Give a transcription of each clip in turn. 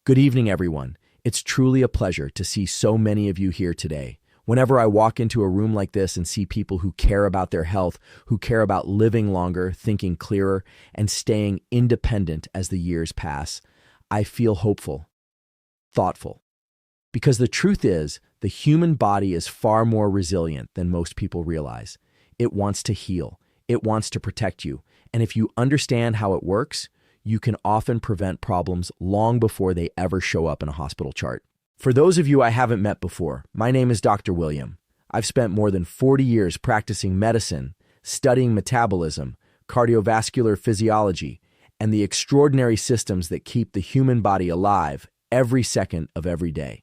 Good evening, everyone. It's truly a pleasure to see so many of you here today. Whenever I walk into a room like this and see people who care about their health, who care about living longer, thinking clearer, and staying independent as the years pass, I feel hopeful, thoughtful. Because the truth is, the human body is far more resilient than most people realize. It wants to heal. It wants to protect you. And if you understand how it works, you can often prevent problems long before they ever show up in a hospital chart. For those of you I haven't met before, my name is Dr. William. I've spent more than 40 years practicing medicine, studying metabolism, cardiovascular physiology, and the extraordinary systems that keep the human body alive every second of every day.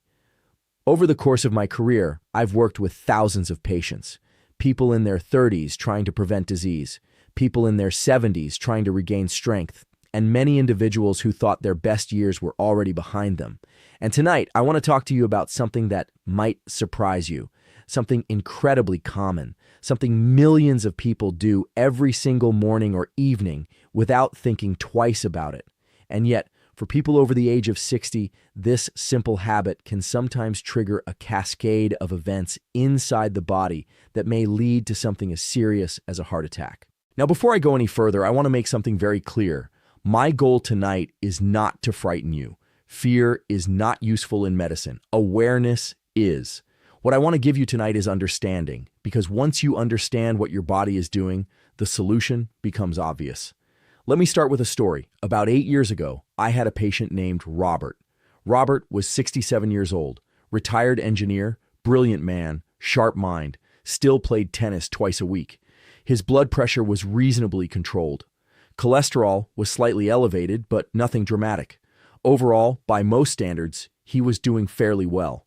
Over the course of my career, I've worked with thousands of patients, people in their 30s trying to prevent disease, people in their 70s trying to regain strength, and many individuals who thought their best years were already behind them. And tonight, I want to talk to you about something that might surprise you, something incredibly common, something millions of people do every single morning or evening without thinking twice about it. And yet, for people over the age of 60, this simple habit can sometimes trigger a cascade of events inside the body that may lead to something as serious as a heart attack. Now, before I go any further, I want to make something very clear. My goal tonight is not to frighten you. Fear is not useful in medicine. Awareness is. What I want to give you tonight is understanding, because once you understand what your body is doing, the solution becomes obvious. Let me start with a story. About 8 years ago, I had a patient named Robert. Robert was 67 years old, retired engineer, brilliant man, sharp mind, still played tennis twice a week. His blood pressure was reasonably controlled. Cholesterol was slightly elevated, but nothing dramatic. Overall, by most standards, he was doing fairly well.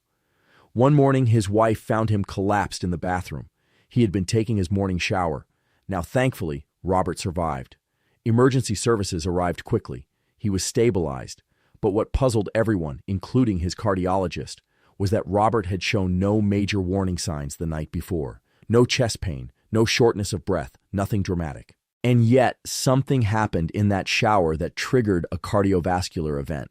One morning, his wife found him collapsed in the bathroom. He had been taking his morning shower. Now, thankfully, Robert survived. Emergency services arrived quickly. He was stabilized. But what puzzled everyone, including his cardiologist, was that Robert had shown no major warning signs the night before. No chest pain, no shortness of breath, nothing dramatic. And yet, something happened in that shower that triggered a cardiovascular event.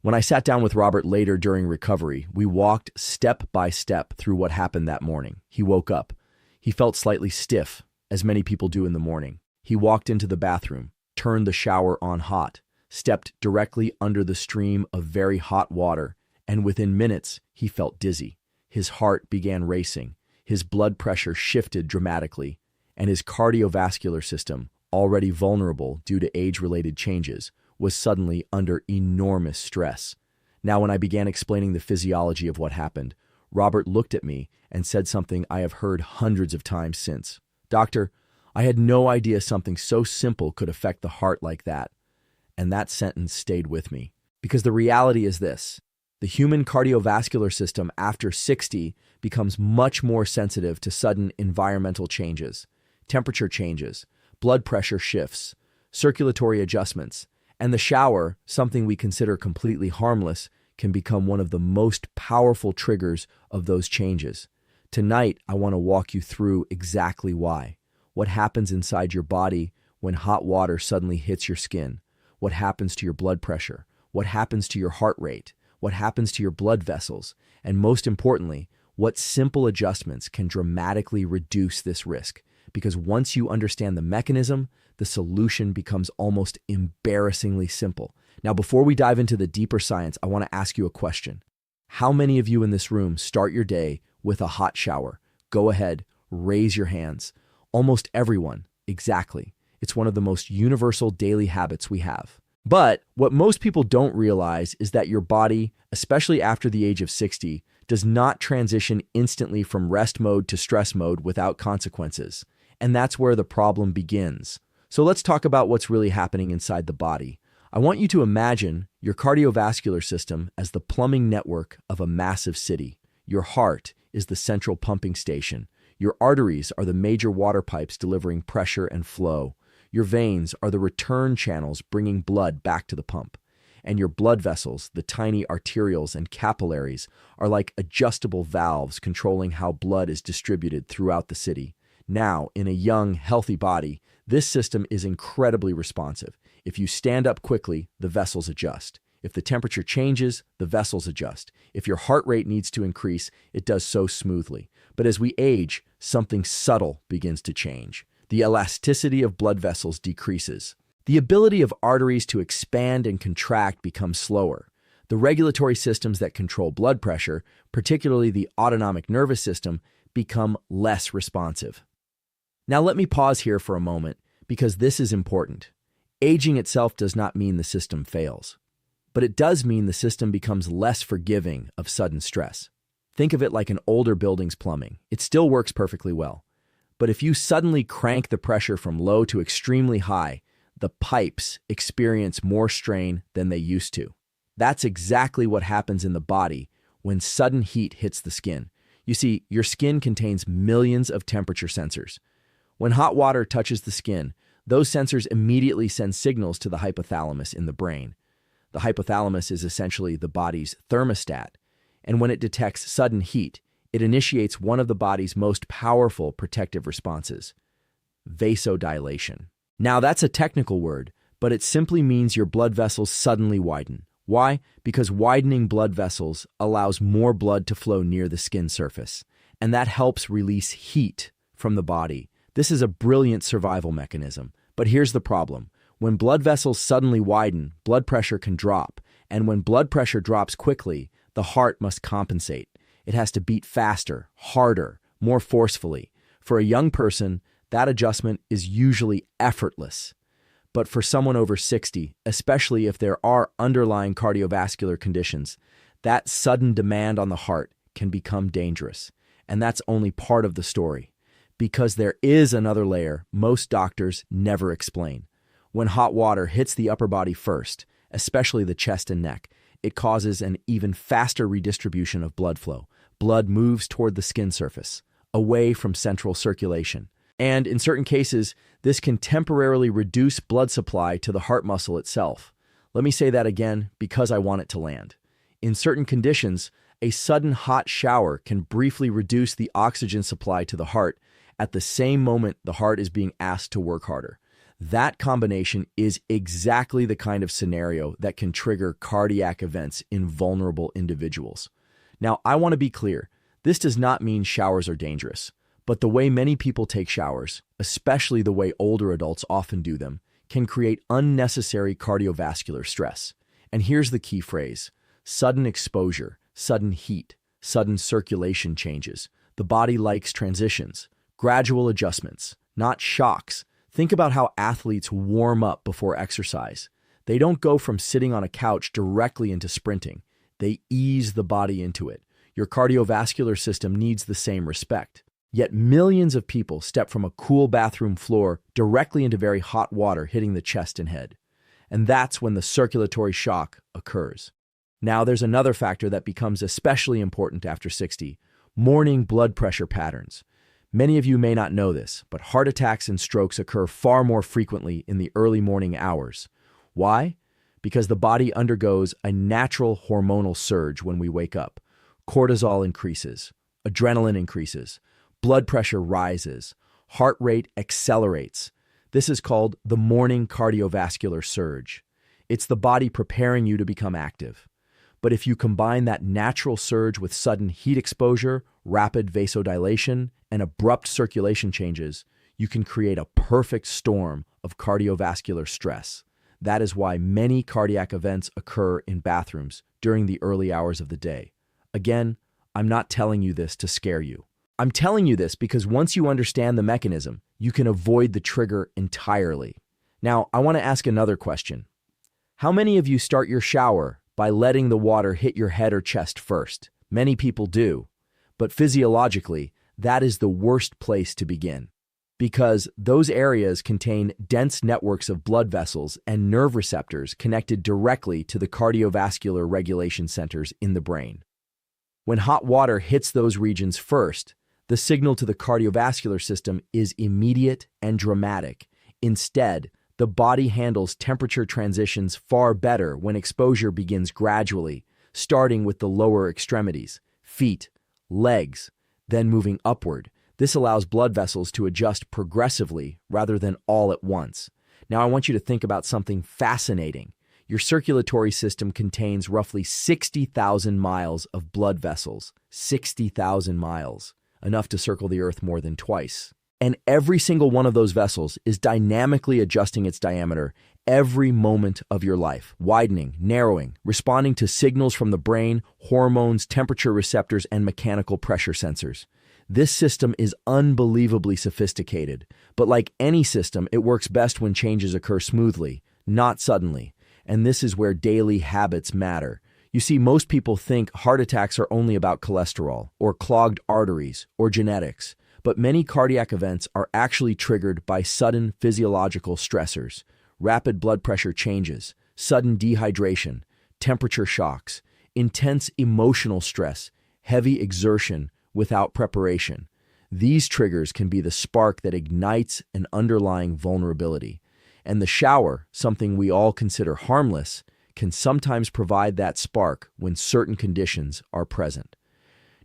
When I sat down with Robert later during recovery, we walked step by step through what happened that morning. He woke up. He felt slightly stiff, as many people do in the morning. He walked into the bathroom, turned the shower on hot, stepped directly under the stream of very hot water, and within minutes, he felt dizzy. His heart began racing. His blood pressure shifted dramatically, and his cardiovascular system, already vulnerable due to age-related changes, was suddenly under enormous stress. Now, when I began explaining the physiology of what happened, Robert looked at me and said something I have heard hundreds of times since. "Doctor, I had no idea something so simple could affect the heart like that." And that sentence stayed with me. Because the reality is this: the human cardiovascular system after 60 becomes much more sensitive to sudden environmental changes. Temperature changes, blood pressure shifts, circulatory adjustments, and the shower, something we consider completely harmless, can become one of the most powerful triggers of those changes. Tonight, I want to walk you through exactly why. What happens inside your body when hot water suddenly hits your skin? What happens to your blood pressure? What happens to your heart rate? What happens to your blood vessels? And most importantly, what simple adjustments can dramatically reduce this risk? Because once you understand the mechanism, the solution becomes almost embarrassingly simple. Now, before we dive into the deeper science, I want to ask you a question. How many of you in this room start your day with a hot shower? Go ahead, raise your hands. Almost everyone, exactly. It's one of the most universal daily habits we have. But what most people don't realize is that your body, especially after the age of 60, does not transition instantly from rest mode to stress mode without consequences. And that's where the problem begins. So let's talk about what's really happening inside the body. I want you to imagine your cardiovascular system as the plumbing network of a massive city. Your heart is the central pumping station. Your arteries are the major water pipes delivering pressure and flow. Your veins are the return channels bringing blood back to the pump. And your blood vessels, the tiny arterioles and capillaries, are like adjustable valves controlling how blood is distributed throughout the city. Now, in a young, healthy body, this system is incredibly responsive. If you stand up quickly, the vessels adjust. If the temperature changes, the vessels adjust. If your heart rate needs to increase, it does so smoothly. But as we age, something subtle begins to change. The elasticity of blood vessels decreases. The ability of arteries to expand and contract becomes slower. The regulatory systems that control blood pressure, particularly the autonomic nervous system, become less responsive. Now let me pause here for a moment, because this is important. Aging itself does not mean the system fails, but it does mean the system becomes less forgiving of sudden stress. Think of it like an older building's plumbing. It still works perfectly well. But if you suddenly crank the pressure from low to extremely high, the pipes experience more strain than they used to. That's exactly what happens in the body when sudden heat hits the skin. You see, your skin contains millions of temperature sensors. When hot water touches the skin, those sensors immediately send signals to the hypothalamus in the brain. The hypothalamus is essentially the body's thermostat, and when it detects sudden heat, it initiates one of the body's most powerful protective responses: vasodilation. Now, that's a technical word, but it simply means your blood vessels suddenly widen. Why? Because widening blood vessels allows more blood to flow near the skin surface, and that helps release heat from the body. This is a brilliant survival mechanism. But here's the problem. When blood vessels suddenly widen, blood pressure can drop, and when blood pressure drops quickly, the heart must compensate. It has to beat faster, harder, more forcefully. For a young person, that adjustment is usually effortless. But for someone over 60, especially if there are underlying cardiovascular conditions, that sudden demand on the heart can become dangerous. And that's only part of the story, because there is another layer most doctors never explain. When hot water hits the upper body first, especially the chest and neck, it causes an even faster redistribution of blood flow. Blood moves toward the skin surface, away from central circulation. And in certain cases, this can temporarily reduce blood supply to the heart muscle itself. Let me say that again because I want it to land. In certain conditions, a sudden hot shower can briefly reduce the oxygen supply to the heart at the same moment the heart is being asked to work harder. That combination is exactly the kind of scenario that can trigger cardiac events in vulnerable individuals. Now, I want to be clear. This does not mean showers are dangerous. But the way many people take showers, especially the way older adults often do them, can create unnecessary cardiovascular stress. And here's the key phrase: sudden exposure, sudden heat, sudden circulation changes. The body likes transitions, gradual adjustments, not shocks. Think about how athletes warm up before exercise. They don't go from sitting on a couch directly into sprinting. They ease the body into it. Your cardiovascular system needs the same respect. Yet millions of people step from a cool bathroom floor directly into very hot water hitting the chest and head. And that's when the circulatory shock occurs. Now, there's another factor that becomes especially important after 60: morning blood pressure patterns. Many of you may not know this, but heart attacks and strokes occur far more frequently in the early morning hours. Why? Because the body undergoes a natural hormonal surge when we wake up. Cortisol increases, adrenaline increases, blood pressure rises, heart rate accelerates. This is called the morning cardiovascular surge. It's the body preparing you to become active. But if you combine that natural surge with sudden heat exposure, rapid vasodilation, and abrupt circulation changes, you can create a perfect storm of cardiovascular stress. That is why many cardiac events occur in bathrooms during the early hours of the day. Again, I'm not telling you this to scare you. I'm telling you this because once you understand the mechanism, you can avoid the trigger entirely. Now, I want to ask another question. How many of you start your shower by letting the water hit your head or chest first? Many people do. But physiologically, that is the worst place to begin, because those areas contain dense networks of blood vessels and nerve receptors connected directly to the cardiovascular regulation centers in the brain. When hot water hits those regions first, the signal to the cardiovascular system is immediate and dramatic. Instead, the body handles temperature transitions far better when exposure begins gradually, starting with the lower extremities, feet, legs, then moving upward. This allows blood vessels to adjust progressively rather than all at once. Now I want you to think about something fascinating. Your circulatory system contains roughly 60,000 miles of blood vessels. 60,000 miles, enough to circle the Earth more than twice. And every single one of those vessels is dynamically adjusting its diameter every moment of your life, widening, narrowing, responding to signals from the brain, hormones, temperature receptors, and mechanical pressure sensors. This system is unbelievably sophisticated, but like any system, it works best when changes occur smoothly, not suddenly. And this is where daily habits matter. You see, most people think heart attacks are only about cholesterol, or clogged arteries, or genetics. But many cardiac events are actually triggered by sudden physiological stressors, rapid blood pressure changes, sudden dehydration, temperature shocks, intense emotional stress, heavy exertion without preparation. These triggers can be the spark that ignites an underlying vulnerability. And the shower, something we all consider harmless, can sometimes provide that spark when certain conditions are present.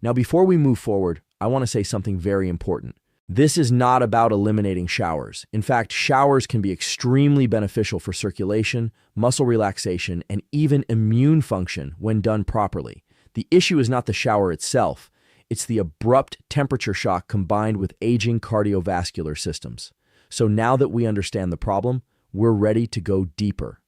Now, before we move forward, I want to say something very important. This is not about eliminating showers. In fact, showers can be extremely beneficial for circulation, muscle relaxation, and even immune function when done properly. The issue is not the shower itself. It's the abrupt temperature shock combined with aging cardiovascular systems. So now that we understand the problem, we're ready to go deeper.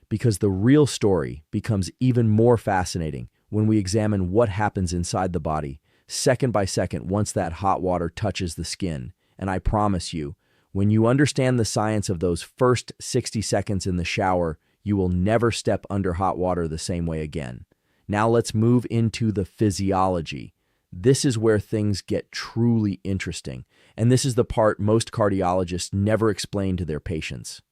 Because the real story becomes even more fascinating when we examine what happens inside the body, second by second, once that hot water touches the skin. And I promise you, when you understand the science of those first 60 seconds in the shower, you will never step under hot water the same way again. Now let's move into the physiology. This is where things get truly interesting, and this is the part most cardiologists never explain to their patients.